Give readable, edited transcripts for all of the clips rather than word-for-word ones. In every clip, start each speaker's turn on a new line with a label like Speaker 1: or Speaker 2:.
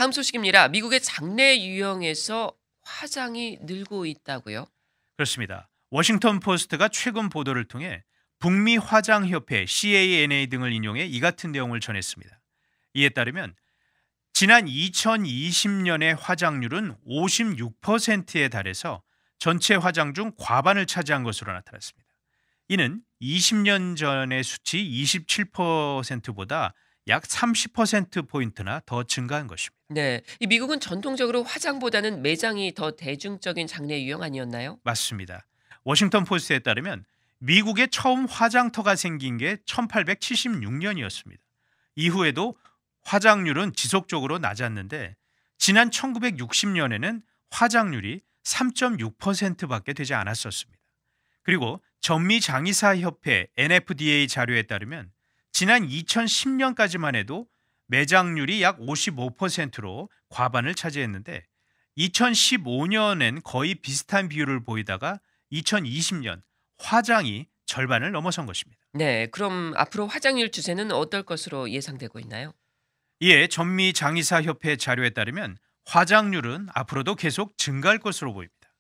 Speaker 1: 다음 소식입니다. 미국의 장내 유형에서 화장이 늘고 있다고요?
Speaker 2: 그렇습니다. 워싱턴 포스트가 최근 보도를 통해 북미 화장협회 CANA 등을 인용해 이 같은 내용을 전했습니다. 이에 따르면 지난 2020년의 화장률은 56%에 달해서 전체 화장 중 과반을 차지한 것으로 나타났습니다. 이는 20년 전의 수치 27%보다 약 30%포인트나 더 증가한 것입니다.
Speaker 1: 네. 이 미국은 전통적으로 화장보다는 매장이 더 대중적인 장내 유형 아니었나요?
Speaker 2: 맞습니다. 워싱턴 포스트에 따르면 미국에 처음 화장터가 생긴 게 1876년이었습니다. 이후에도 화장률은 지속적으로 낮았는데 지난 1960년에는 화장률이 3.6%밖에 되지 않았었습니다. 그리고 전미장의사협회 NFDA 자료에 따르면 지난 2010년까지만 해도 매장률이 약 55%로 과반을 차지했는데 2015년엔 거의 비슷한 비율을 보이다가 2020년 화장이 절반을 넘어선 것입니다.
Speaker 1: 네. 그럼 앞으로 화장률 추세는 어떨 것으로 예상되고 있나요?
Speaker 2: 이에 전미장의사협회 자료에 따르면 화장률은 앞으로도 계속 증가할 것으로 보입니다.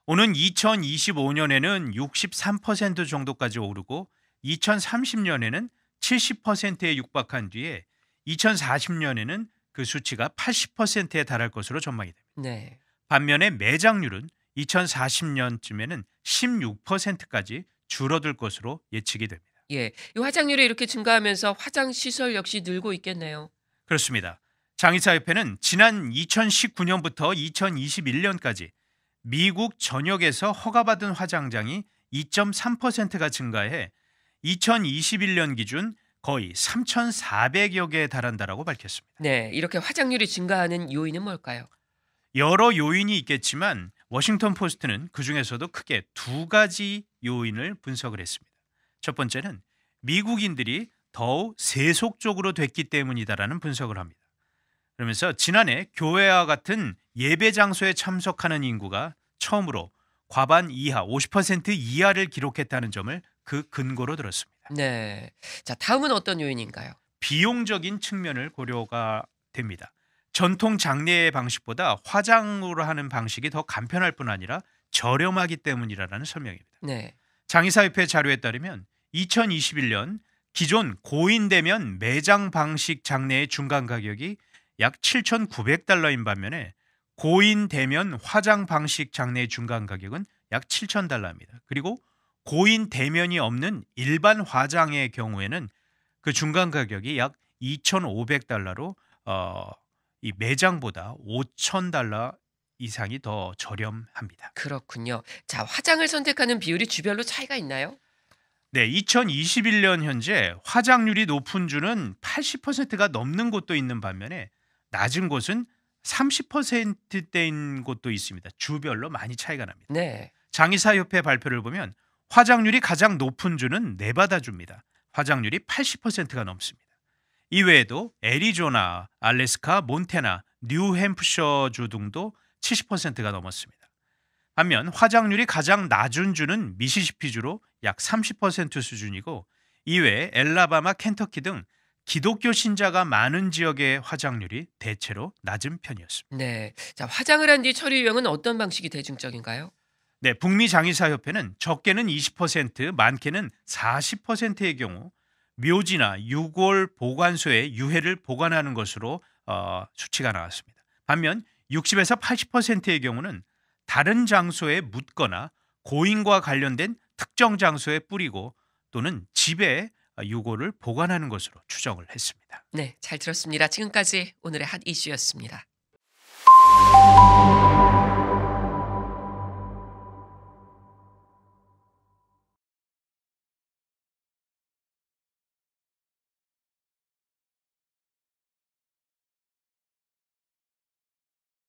Speaker 2: 오는 2025년에는 63% 정도까지 오르고 2030년에는 70%에 육박한 뒤에 2040년에는 그 수치가 80%에 달할 것으로 전망이 됩니다.
Speaker 1: 네.
Speaker 2: 반면에 매장률은 2040년쯤에는 16%까지 줄어들 것으로 예측이 됩니다.
Speaker 1: 예. 이 화장률이 이렇게 증가하면서 화장 시설 역시 늘고 있겠네요.
Speaker 2: 그렇습니다. 장의사협회는 지난 2019년부터 2021년까지 미국 전역에서 허가받은 화장장이 2.3%가 증가해 2021년 기준 거의 3,400여 개에 달한다라고 밝혔습니다.
Speaker 1: 네. 이렇게 화장률이 증가하는 요인은 뭘까요?
Speaker 2: 여러 요인이 있겠지만 워싱턴 포스트는 그중에서도 크게 두 가지 요인을 분석을 했습니다. 첫 번째는 미국인들이 더욱 세속적으로 됐기 때문이다라는 분석을 합니다. 그러면서 지난해 교회와 같은 예배 장소에 참석하는 인구가 처음으로 과반 이하 50% 이하를 기록했다는 점을 그 근거로 들었습니다.
Speaker 1: 네. 자, 다음은 어떤 요인인가요?
Speaker 2: 비용적인 측면을 고려가 됩니다. 전통 장례 방식보다 화장으로 하는 방식이 더 간편할 뿐 아니라 저렴하기 때문이라는 설명입니다.
Speaker 1: 네.
Speaker 2: 장의사협회 자료에 따르면 2021년 기존 고인 대면 매장 방식 장례의 중간 가격이 약 7,900달러인 반면에 고인 대면 화장 방식 장례의 중간 가격은 약 7,000달러입니다. 그리고 고인 대면이 없는 일반 화장의 경우에는 그 중간 가격이 약 2,500달러로 이 매장보다 5,000달러 이상이 더 저렴합니다.
Speaker 1: 그렇군요. 자, 화장을 선택하는 비율이 주별로 차이가 있나요?
Speaker 2: 네, 2021년 현재 화장률이 높은 주는 80%가 넘는 곳도 있는 반면에 낮은 곳은 30%대인 곳도 있습니다. 주별로 많이 차이가 납니다.
Speaker 1: 네.
Speaker 2: 장의사협회 발표를 보면 화장률이 가장 높은 주는 네바다주입니다. 화장률이 80%가 넘습니다. 이외에도 애리조나, 알래스카, 몬태나, 뉴햄프셔주 등도 70%가 넘었습니다. 반면 화장률이 가장 낮은 주는 미시시피주로 약 30% 수준이고 이외에 엘라바마, 켄터키 등 기독교 신자가 많은 지역의 화장률이 대체로 낮은 편이었습니다.
Speaker 1: 네. 자, 화장을 한 뒤 처리 유형은 어떤 방식이 대중적인가요?
Speaker 2: 네, 북미 장의사협회는 적게는 20%, 많게는 40%의 경우 묘지나 유골 보관소에 유해를 보관하는 것으로 수치가 나왔습니다. 반면 60에서 80%의 경우는 다른 장소에 묻거나 고인과 관련된 특정 장소에 뿌리고 또는 집에 유골을 보관하는 것으로 추정을 했습니다.
Speaker 1: 네, 잘 들었습니다. 지금까지 오늘의 핫 이슈였습니다.